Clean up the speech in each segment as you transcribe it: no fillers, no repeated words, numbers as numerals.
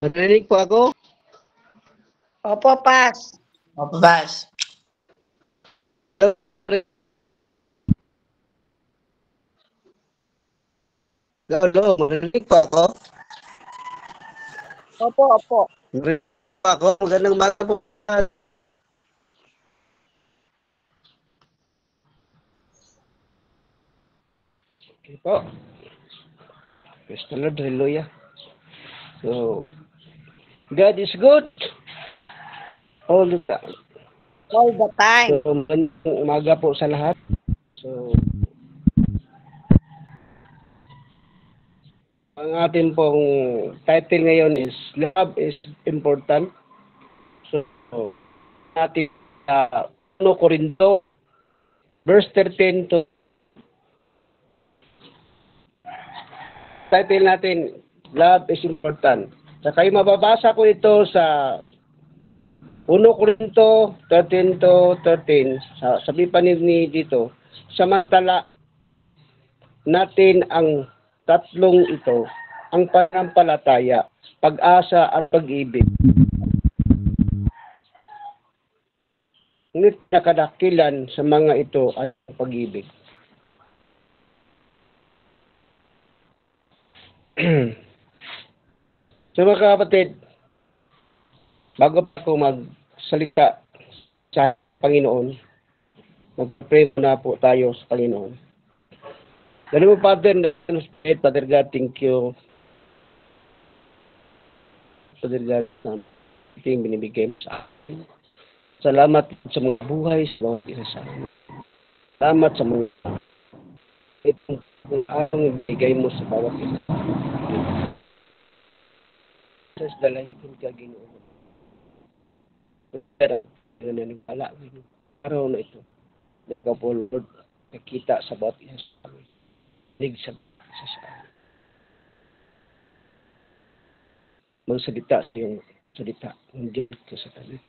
Narinig po ako? Opo, Pas. Opo, Bas. Hello, narinig po ako? Opo, opo. Narinig po ako? Magandang umaga po. Okay po. Praise the Lord, hallelujah. So, God is good. All the time. All the time. So, magandang umaga po sa lahat. So, ang atin pong title ngayon is Love is Important. So, natin sa 1 Corinto, verse 13 to title natin, Love is Important. Saka mababasa ko ito sa 1 Corinto 13 to 13. Sabi pa ni dito, samantala natin ang tatlong ito, ang pananampalataya, pag-asa at pag-ibig. Ngunit nakadakilan sa mga ito ay pag-ibig. So mga kapatid, bago pa ako magsalita sa Panginoon, mag-pray na po tayo sa Panginoon. Dali mo, Father, Father God, thank you. Father God, ito yung binibigay mo sa akin. Salamat sa mga buhay, sa mga isa sa akin. Salamat sa mga itong ang bigay mo sa bawat isa. Sa dalahin ka, Ginoo. Pero, naniniwala ko yung araw na ito. Ikaw po, Lord, nakita sa bawat isa sa amin. Lig sa amin. Magsalita sa iyong salita. Hindi ko sa talit.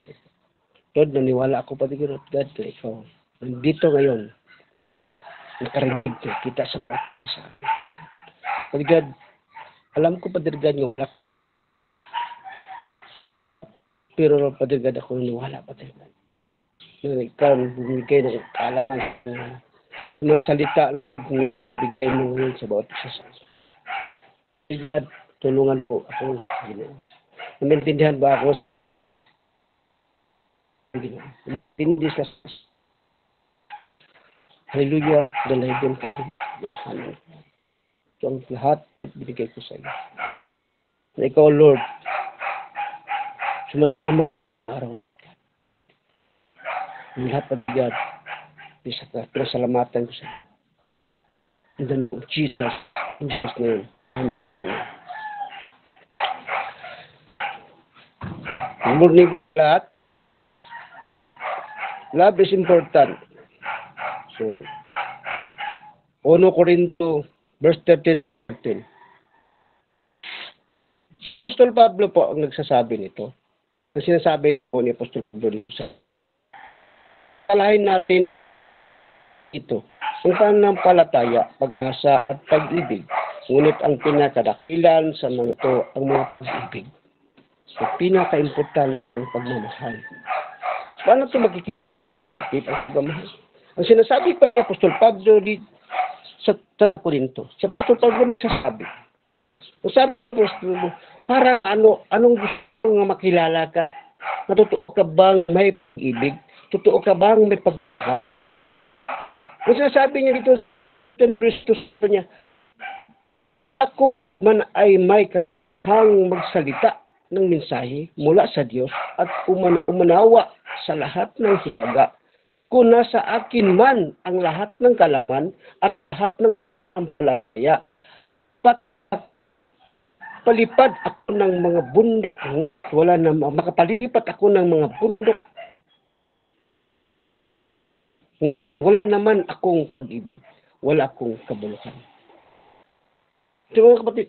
Lord, naniwala ako pati God na ikaw. Nandito ngayon. Nakarinig ko. Kita sa amin. Pati God, alam ko pati God nga wala. Pero pati God ako naniwala pati God. Ikaw, bumigay ng kalaan. Mga salita bigay mo ngayon sa bawat isa sa amin. God, tulungan po ako. Namintindihan ba ako? Hindi sa hallelujah, dalahin ka. Ito ang lahat binigay ko sa iyo. Na ikaw, Lord, sumama araw. Ang lahat ng God, pinasalamatan ko sa iyo. In the name of Jesus, in Jesus' name. Good morning lahat. Love is important. So, 1 Corinto, verse 13. Apostol Pablo po ang nagsasabi nito. Ang sinasabi po ni Apostol Pablo dito sa alahin natin ito. Ang pananampalataya, pag-asa at pag-ibig. Ngunit ang pinakadakilan sa mga ito ang mga pag-ibig. So, pinaka-importante ang pagmamahal. Paano ito magkikita ang pagmamahal? Ang sinasabi pa ni Apostol Pablo sa Corinto, si Apostol Pablo nagsasabi. So, sabi ni Apostol Pablo, para anong gusto nga makilala ka? Natotoo ka bang may pag-ibig? Totoo ka bang may pagmamahal? Ang sinasabi niya dito sa Kristus niya, ako man ay may kakang magsalita ng mensahe mula sa Diyos at umanawa sa lahat ng hiyaga. Kung nasa akin man ang lahat ng kalaman at lahat ng ampalaya, palipad ako ng mga bundok, wala na makapalipat ako ng mga bundok. Wala naman akong pag-ibig, wala akong kabuluhan. So mga kapatid,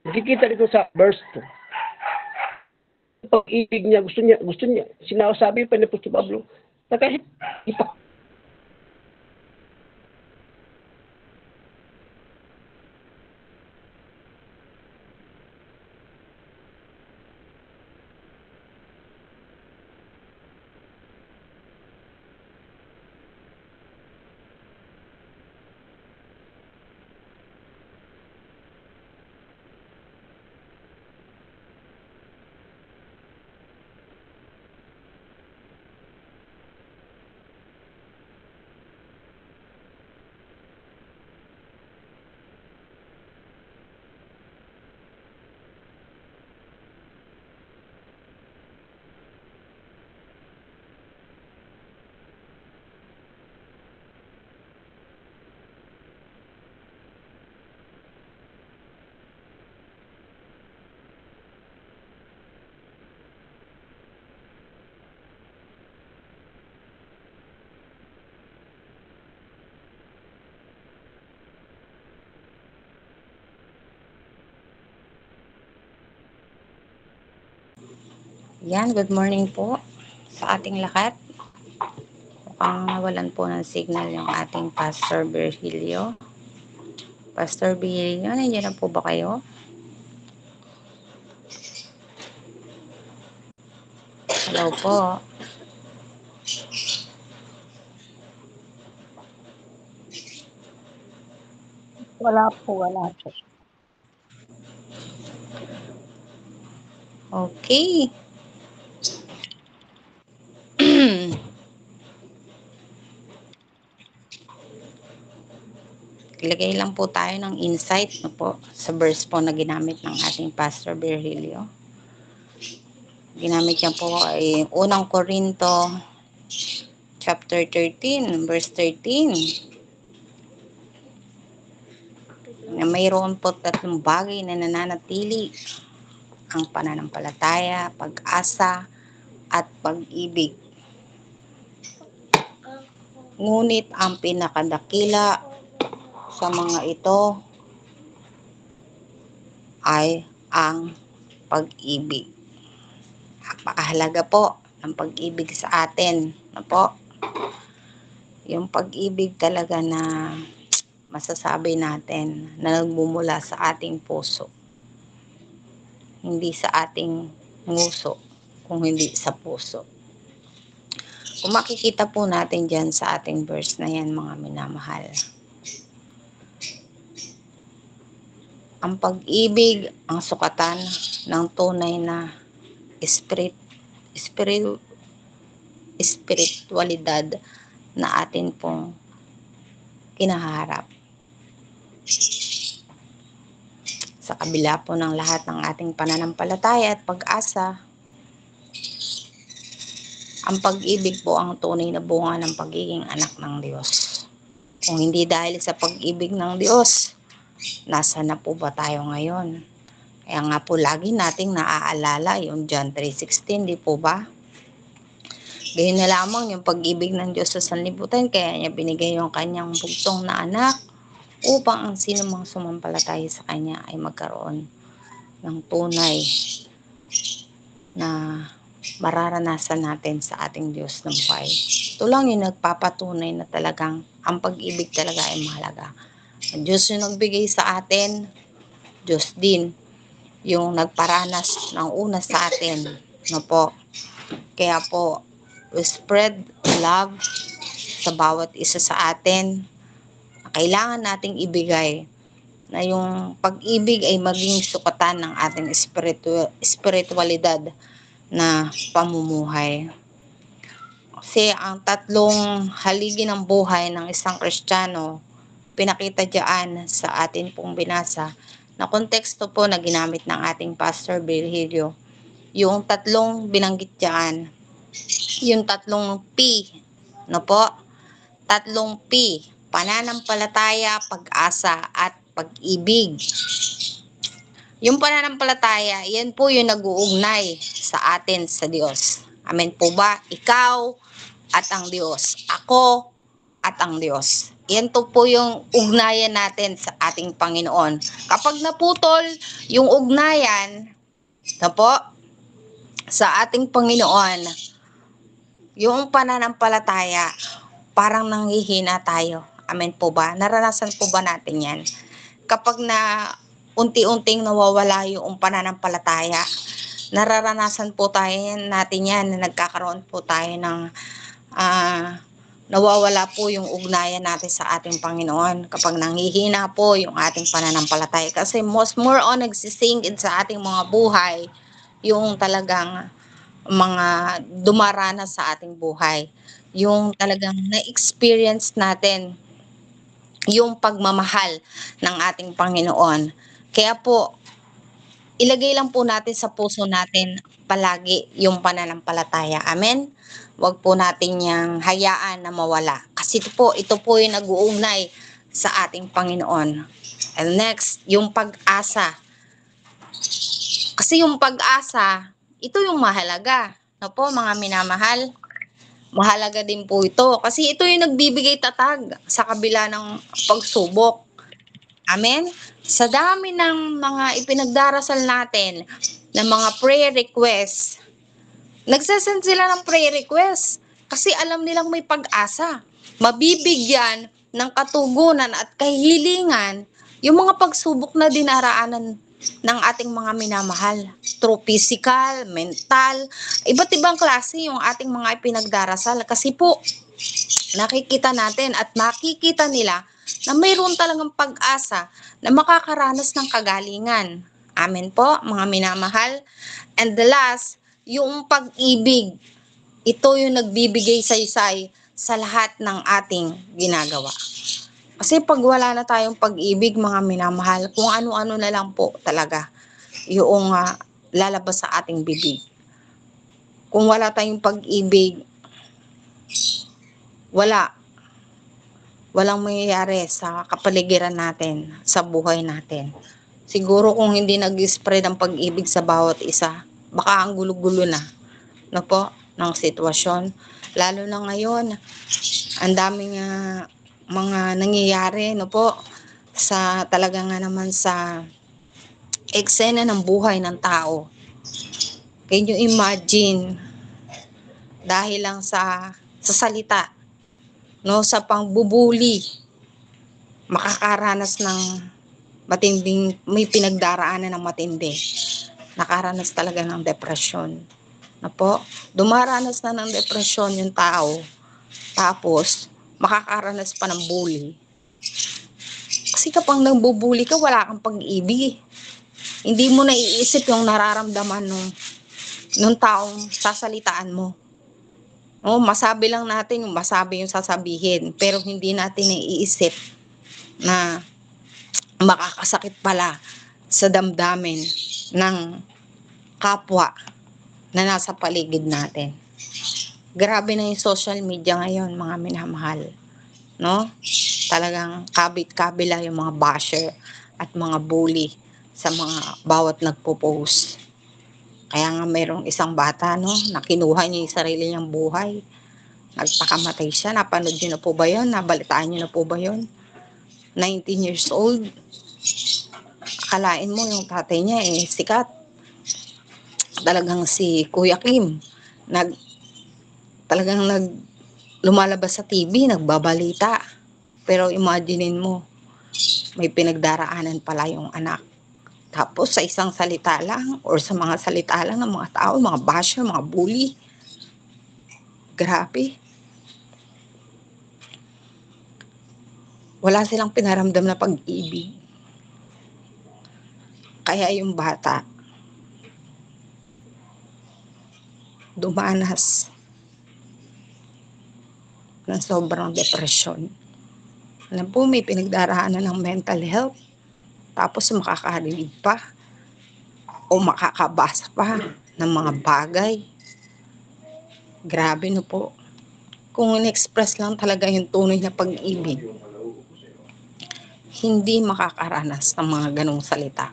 nakikita dito sa verse 2. Pag-ibig niya, gusto niya, sinasabi pa ni Apostol Pablo, na kahit Yan, good morning po sa ating lahat. Mukhang nawalan po ng signal yung ating Pastor Virgilio. Pastor Virgilio, nandiyan na po ba kayo? Hello po. Wala po. Okay. Ilagay lang po tayo ng insight no po, sa verse po na ginamit ng ating Pastor Virgilio. Ginamit niya po ay unang Korinto chapter 13, verse 13. Na mayroon po tatlong bagay na nananatili: ang pananampalataya, pag-asa, at pag-ibig. Ngunit ang pinakadakila sa mga ito ay ang pag-ibig. Napakahalaga po ng pag-ibig sa atin. Ano po? Yung pag-ibig talaga na masasabi natin na nagmumula sa ating puso. Hindi sa ating nguso, kung hindi sa puso. Kung makikita po natin dyan sa ating verse na yan, mga minamahal, ang pag-ibig ang sukatan ng tunay na espiritualidad na atin pong kinaharap. Sa kabila po ng lahat ng ating pananampalataya at pag-asa, ang pag-ibig po ang tunay na bunga ng pagiging anak ng Diyos. Kung hindi dahil sa pag-ibig ng Diyos, nasa na po ba tayo ngayon? Kaya nga po lagi nating naaalala yung John 3:16, di po ba? Gayun na lamang yung pag-ibig ng Diyos sa sanlibutan, kaya niya binigay yung kanyang bugtong na anak upang ang sinumang sumampalataya sa kanya ay magkaroon ng tunay na mararanasan natin sa ating Diyos ng buhay. Ito lang yung nagpapatunay na talagang ang pag-ibig talaga ay mahalaga. Ang Diyos yung nagbigay sa atin, Diyos din yung nagparanas ng una sa atin. No po? Kaya po, we spread love sa bawat isa sa atin. Kailangan nating ibigay na yung pag-ibig ay maging sukatan ng ating espiritualidad na pamumuhay. Kasi ang tatlong haligi ng buhay ng isang Kristiyano, pinakita diyan sa atin pong binasa na konteksto po na ginamit ng ating Pastor Virgilio. Yung tatlong binanggit diyan, yung tatlong P, no po? Tatlong P, pananampalataya, pag-asa, at pag-ibig. Yung pananampalataya, yan po yung nag-uugnay sa atin sa Diyos. Amen po ba? Ikaw at ang Diyos. Ako at ang Diyos. Yan to po yung ugnayan natin sa ating Panginoon. Kapag naputol yung ugnayan, na po, sa ating Panginoon, yung pananampalataya, parang nanghihina tayo. Amen po ba? Naranasan po ba natin yan? Kapag na unti-unting nawawala yung pananampalataya, nararanasan po tayo natin yan na nagkakaroon po tayo ng nawawala po yung ugnayan natin sa ating Panginoon kapag nanghihina po yung ating pananampalataya. Kasi more on nagsisingin sa ating mga buhay yung talagang mga dumaranas sa ating buhay. Yung talagang na-experience natin yung pagmamahal ng ating Panginoon. Kaya po, ilagay lang po natin sa puso natin palagi yung pananampalataya. Amen? Huwag po natin yang hayaan na mawala. Kasi ito po yung nag-uugnay sa ating Panginoon. And next, yung pag-asa. Kasi yung pag-asa, ito yung mahalaga. No po, mga minamahal? Mahalaga din po ito. Kasi ito yung nagbibigay tatag sa kabila ng pagsubok. Amen? Sa dami ng mga ipinagdarasal natin, ng mga prayer request. Nagsasend sila ng prayer request kasi alam nilang may pag-asa. Mabibigyan ng katugunan at kahilingan yung mga pagsubok na dinaraanan ng ating mga minamahal. Through physical, mental, iba't ibang klase yung ating mga ipinagdarasal. Kasi po, nakikita natin at makikita nila na mayroon talagang pag-asa na makakaranas ng kagalingan. Amen po, mga minamahal. And the last, yung pag-ibig. Ito yung nagbibigay saysay sa lahat ng ating ginagawa. Kasi pag wala na tayong pag-ibig, mga minamahal, kung ano-ano na lang po talaga yung lalabas sa ating bibig. Kung wala tayong pag-ibig, walang mangyayari sa kapaligiran natin, sa buhay natin. Siguro kung hindi nag-spread ang pag-ibig sa bawat isa, baka ang gulo-gulo na, no po, ng sitwasyon. Lalo na ngayon, ang daming mga nangyayari, no po, sa talaga nga naman sa eksena ng buhay ng tao. Can you imagine, dahil lang sa salita, no, sa pangbubuli, makakaranas ng matinding, may pinagdaraanan ng matindi. Nakaranas talaga ng depresyon. Na po, dumaranas na ng depresyon yung tao. Tapos, makakaranas pa ng bully. Kasi kapag nambubuli ka, wala kang pag-ibig. Hindi mo naiisip yung nararamdaman nung taong sasalitaan mo. Oh, masabi lang natin yung masabi yung sasabihin, pero hindi natin naiisip na makakasakit pala sa damdamin ng kapwa na nasa paligid natin. Grabe na yung social media ngayon, mga minamahal. No? Talagang kabit-kabila yung mga basher at mga bully sa mga bawat nagpo-post. Kaya nga mayroong isang bata, no, na kinuha niya yung sarili niyang buhay. Nagpakamatay siya. Napanood niyo na po ba yun? Nabalitaan niyo na po ba yun? 19 years old. Akalain mo yung tatay niya sikat. Talagang si Kuya Kim. Talagang lumalabas sa TV, nagbabalita. Pero imaginein mo, may pinagdaraanan pala yung anak. Tapos sa isang salita lang or sa mga salita lang ng mga tao, mga basher, mga bully. Grabe. Wala silang pinaramdam na pag-ibig. Kaya yung bata, dumanas ng sobrang depression. Alam po, may pinagdaraanan ng mental health. Tapos makakarinig pa o makakabasa pa ng mga bagay. Grabe no po. Kung in-express lang talaga yung tunay na pag-ibig, hindi makakaranas ng mga ganong salita.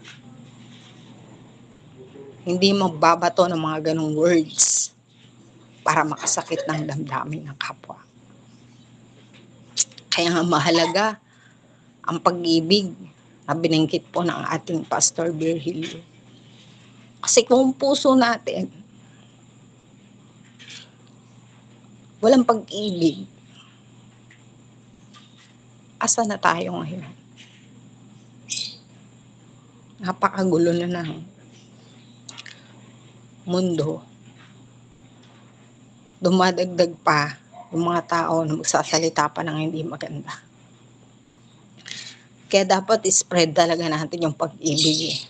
Hindi magbabato ng mga ganong words para makasakit ng damdamin ng kapwa. Kaya nga mahalaga ang pag-ibig na binanggit po ng ating Pastor Virgilio. Kasi kung puso natin walang pag-ibig, asa na tayo ngayon? Napakagulo na ng mundo. Dumadagdag pa yung mga tao na magsasalita pa ng hindi maganda. Kaya dapat spread talaga natin yung pag-ibig.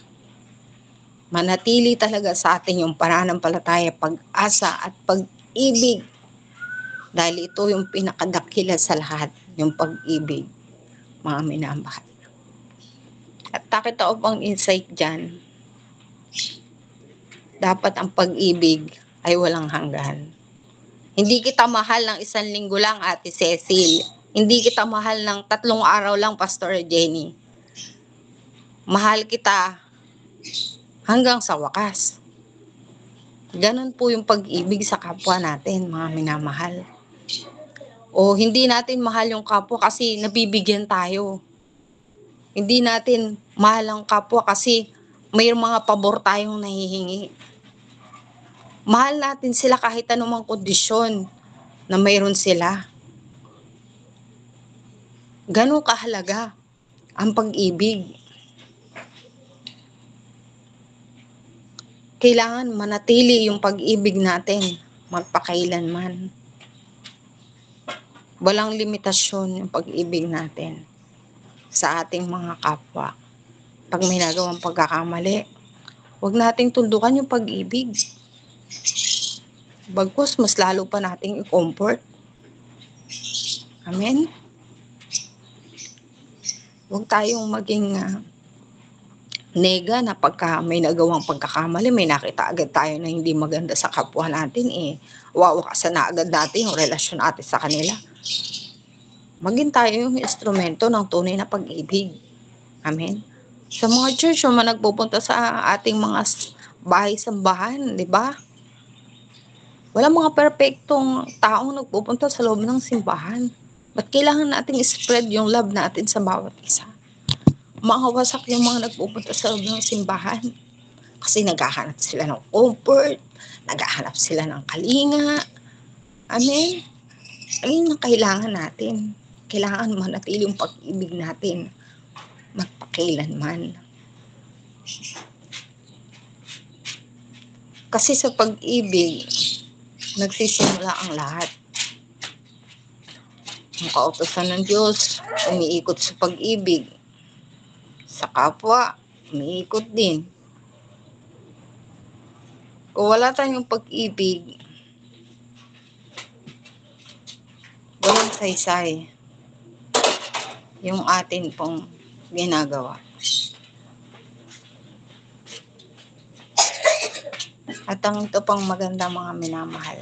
Manatili talaga sa atin yung pananampalataya, pag-asa at pag-ibig. Dahil ito yung pinakadakila sa lahat, yung pag-ibig, mga minamahal. At nakita ko pang insight dyan, dapat ang pag-ibig ay walang hanggan. Hindi kita mahal ng 1 linggo lang, Ate Cecil. Hindi kita mahal ng 3 araw lang, Pastor Jenny. Mahal kita hanggang sa wakas. Ganun po yung pag-ibig sa kapwa natin, mga minamahal. O hindi natin mahal yung kapwa kasi nabibigyan tayo. Hindi natin mahal ang kapwa kasi May mga pabor tayong nahihingi. Mahal natin sila kahit anumang kondisyon na mayroon sila. Ganun kahalaga ang pag-ibig. Kailangan manatili yung pag-ibig natin magpakailanman. Walang limitasyon yung pag-ibig natin sa ating mga kapwa. Pag may nagawang pagkakamali, huwag nating tundukan yung pag-ibig. Bagkus, mas lalo pa nating i-comfort. Amen? Huwag tayong maging nega na pagka may nagawang pagkakamali, may nakita agad tayo na hindi maganda sa kapwa natin, wawakasan na agad natin yung relasyon natin sa kanila. Maging tayo yung instrumento ng tunay na pag-ibig. Amen? Sa mga church, yung mga nagpupunta sa ating mga bahay-sambahan, di ba? Walang mga perpektong taong nagpupunta sa loob ng simbahan. Ba't kailangan natin i-spread yung love natin sa bawat isa? Makawasak yung mga nagpupunta sa loob ng simbahan. Kasi naghahanap sila ng comfort, naghahanap sila ng kalinga. Amen? Ayun ang kailangan natin. Kailangan manatili yung pag-ibig natin magpakailanman. Kasi sa pag-ibig, nagsisimula ang lahat. Ang kautusan ng Diyos, umiikot sa pag-ibig. Sa kapwa, umiikot din. Kung wala tayong pag-ibig, walang saysay yung atin pong ginagawa. At ang ito pang maganda, mga minamahal,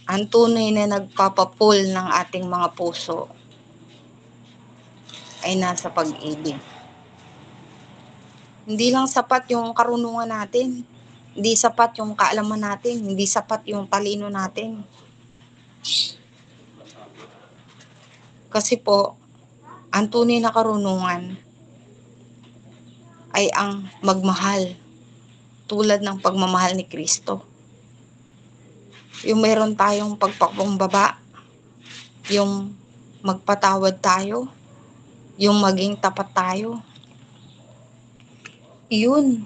ang tunay na nagpapapul ng ating mga puso ay nasa pag-ibig. Hindi lang sapat yung karunungan natin, hindi sapat yung kaalaman natin, hindi sapat yung talino natin. Kasi po, ang tunay na karunungan ay ang magmahal tulad ng pagmamahal ni Kristo. Yung meron tayong pagpakumbaba, yung magpatawad tayo, yung maging tapat tayo. Yun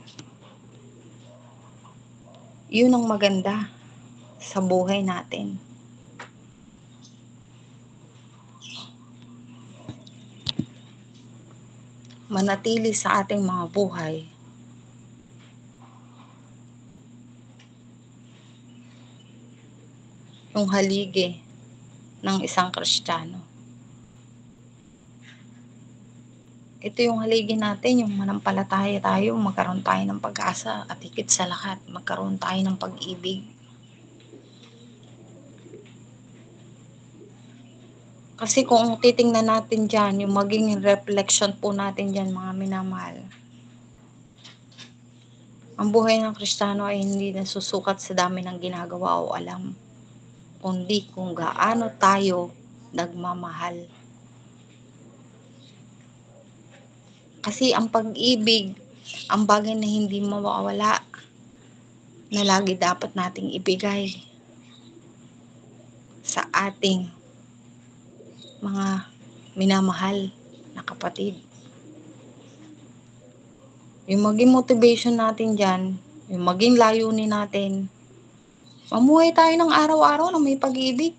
ang maganda sa buhay natin. Manatili sa ating mga buhay yung haligi ng isang Kristiyano. Ito yung haligi natin, yung manampalataya tayo, magkaroon tayo ng pag-asa at higit sa lahat, magkaroon tayo ng pag-ibig. Kasi kung titingnan natin dyan, yung maging reflection po natin dyan, mga minamahal, ang buhay ng Kristiyano ay hindi nasusukat sa dami ng ginagawa o alam, kundi kung gaano tayo nagmamahal. Kasi ang pag-ibig, ang bagay na hindi mawawala, na lagi dapat nating ibigay sa ating mga minamahal na kapatid. Yung maging motivation natin dyan, yung maging layunin natin, mamuhay tayo ng araw-araw na may pag-ibig.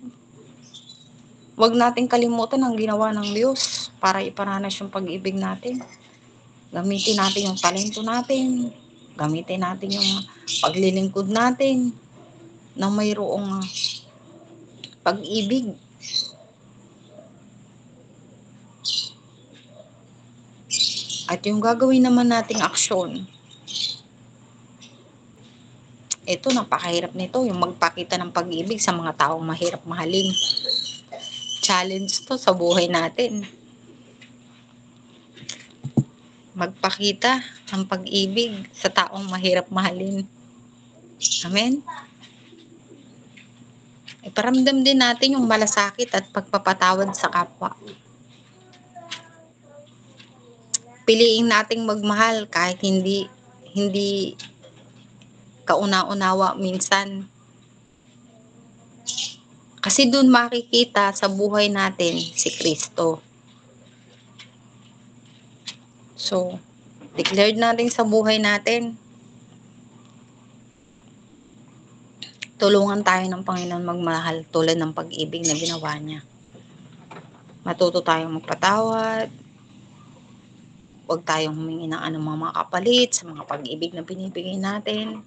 Huwag nating kalimutan ang ginawa ng Diyos para iparanas yung pag-ibig natin. Gamitin natin yung talento natin. Gamitin natin yung paglilingkod natin na mayroong pag-ibig. At yung gagawin naman nating aksyon, ito, napakahirap nito, yung magpakita ng pag-ibig sa mga taong mahirap mahalin. Challenge to sa buhay natin. Magpakita ng pag-ibig sa taong mahirap mahalin. Amen? Iparamdam din natin yung malasakit at pagpapatawad sa kapwa. piliin nating magmahal kahit hindi kauna-unawa minsan. Kasi dun makikita sa buhay natin si Kristo. So, declared natin sa buhay natin, tulungan tayo ng Panginoon magmahal tulad ng pag-ibig na ginawa niya. Matuto tayong magpatawad, huwag tayong humingi ng anumang mga kapalit sa mga pag-ibig na binibigay natin.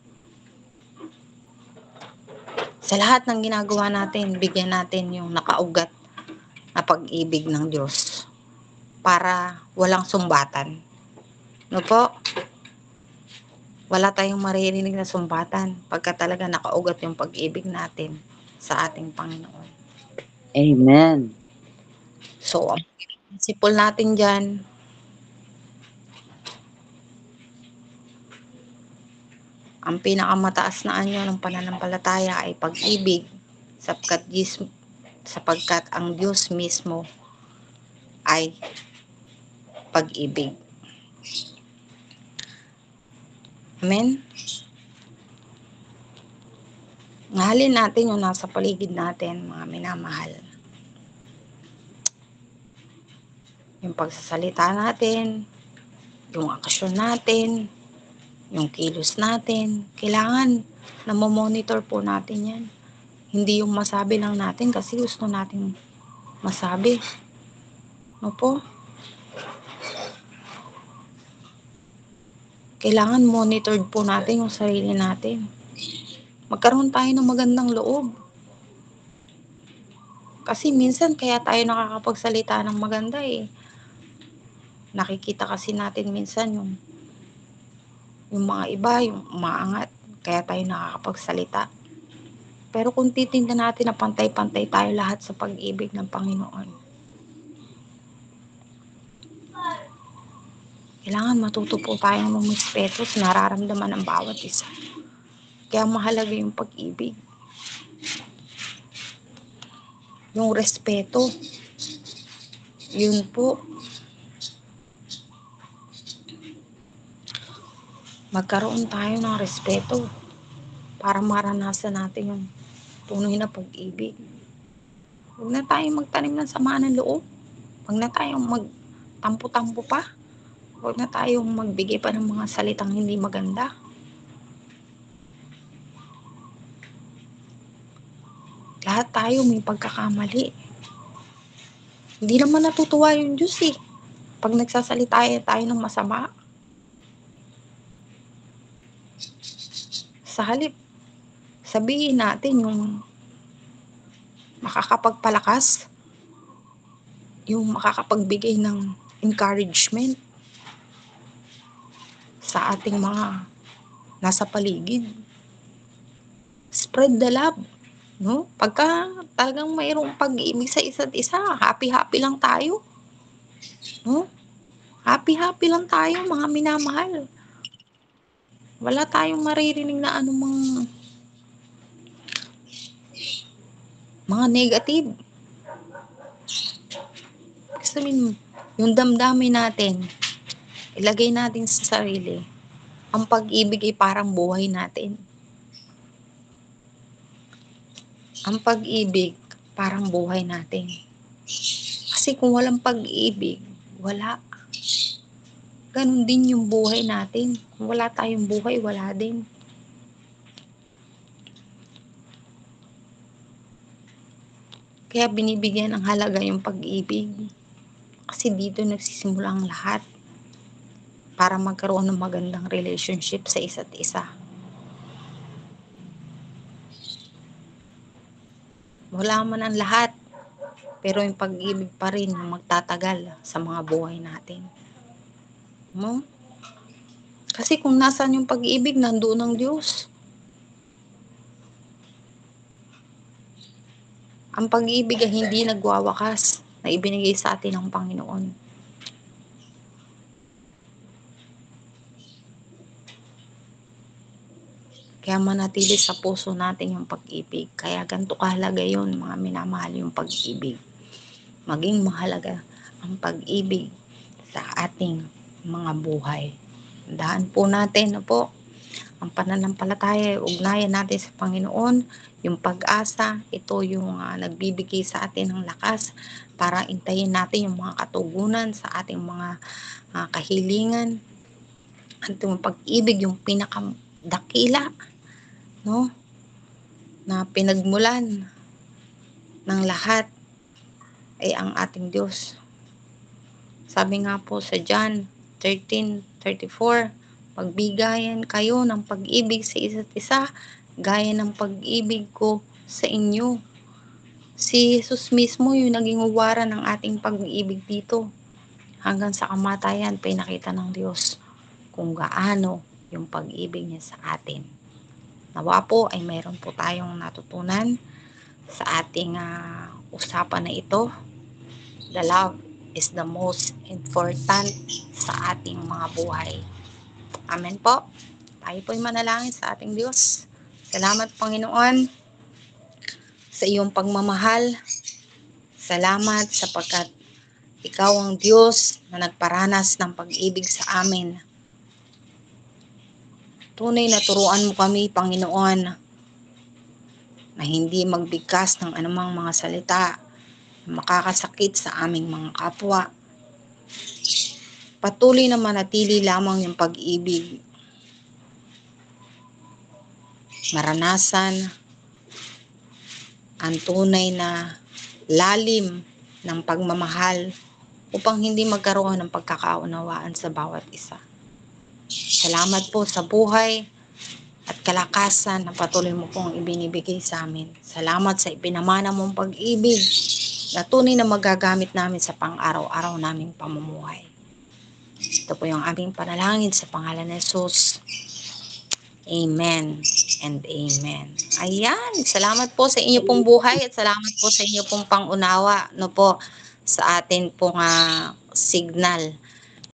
Sa lahat ng ginagawa natin, bigyan natin yung nakaugat na pag-ibig ng Diyos para walang sumbatan. No po? Wala tayong maririnig na sumbatan pagka talaga nakaugat yung pag-ibig natin sa ating Panginoon. Amen. So, ang principle natin dyan, ang pinakamataas na anyo ng pananampalataya ay pag-ibig sapagkat ang Diyos mismo ay pag-ibig. Amen? Mahalin natin yung nasa paligid natin, mga minamahal. Yung pagsasalita natin, yung aksyon natin, yung kilos natin, kailangan na monitor po natin yan. Hindi yung masabi lang natin kasi gusto nating masabi. No po? Kailangan monitored po natin yung sarili natin. Magkaroon tayo ng magandang loob. Kasi minsan kaya tayo nakakapagsalita ng maganda eh. Nakikita kasi natin minsan yung mga iba, yung umaangat, kaya tayo nakakapagsalita. Pero kung titingnan natin na pantay-pantay tayo lahat sa pag-ibig ng Panginoon, kailangan matuto po tayong lumispeto sa nararamdaman ng bawat isa. Kaya mahalaga yung pag-ibig. Yung respeto. Yun po. Magkaroon tayo ng respeto para maranasan natin yung tunay na pag-ibig. Huwag na tayong magtanim ng samaan ng loob. Huwag na tayong magtampo-tampo pa. Huwag na tayong magbigay pa ng mga salitang hindi maganda. Lahat tayo may pagkakamali. Hindi naman natutuwa yung Diyos eh. Pag nagsasalita tayo ng masama. Sa halip, sabihin natin yung makakapagpalakas, yung makakapagbigay ng encouragement sa ating mga nasa paligid. Spread the love. No? Pagka talagang mayroong pag-ibig sa isa't isa, happy-happy lang tayo. No? Happy-happy lang tayo, mga minamahal. Wala tayong maririnig na anumang mga negative. Sabihin, yung damdamin natin, ilagay natin sa sarili, ang pag-ibig ay parang buhay natin. Ang pag-ibig, parang buhay natin. Kasi kung walang pag-ibig, wala. Ganun din yung buhay natin. Kung wala tayong buhay, wala din. Kaya binibigyan ng halaga yung pag-ibig. Kasi dito nagsisimula ang lahat para magkaroon ng magandang relationship sa isa't isa. Wala man ang lahat, pero yung pag-ibig pa rin yung magtatagal sa mga buhay natin. No? Kasi kung nasaan yung pag-ibig, nandoon ang Diyos. Ang pag-ibig ay hindi nagwawakas na ibinigay sa atin ng Panginoon. Kaya manatili sa puso natin yung pag-ibig. Kaya ganito kahalaga yun, mga minamahal, yung pag-ibig. Maging mahalaga ang pag-ibig sa ating mga buhay. Tandaan po natin, no po, ang pananampalataya, ugnayan natin sa Panginoon, yung pag-asa, ito yung nagbibigay sa atin ng lakas para intayin natin yung mga katugunan sa ating mga kahilingan. At yung pag-ibig, yung pinakadakila, no, na pinagmulan ng lahat ay ang ating Diyos. Sabi nga po sa John 13:34, magbigayan kayo ng pag-ibig sa isa't isa, gaya ng pag-ibig ko sa inyo. Si Jesus mismo yung naging huwaran ng ating pag-ibig dito. Hanggang sa kamatayan, pinakita ng Diyos kung gaano yung pag-ibig niya sa atin. Nawa po ay mayroon po tayong natutunan sa ating usapan na ito. The love is the most important sa ating mga buhay. Amen po. Tayo po'y manalangin sa ating Diyos. Salamat, Panginoon, sa iyong pagmamahal. Salamat sapagkat ikaw ang Diyos na nagparanas ng pag-ibig sa amin. Tunay na turuan mo kami, Panginoon, na hindi magbigkas ng anumang mga salita na makakasakit sa aming mga kapwa. Patuloy na manatili lamang yung pag-ibig. Maranasan ang tunay na lalim ng pagmamahal upang hindi magkaroon ng pagkakaunawaan sa bawat isa. Salamat po sa buhay at kalakasan na patuloy mo pong ibinibigay sa amin. Salamat sa ipinamana mong pag-ibig na tunay na magagamit namin sa pang-araw-araw naming pamumuhay. Ito po yung aming panalangin sa pangalan ni Jesus. Amen and amen. Ayan, salamat po sa inyo pong buhay at salamat po sa inyo pong pangunawa, no po, sa atin pong signal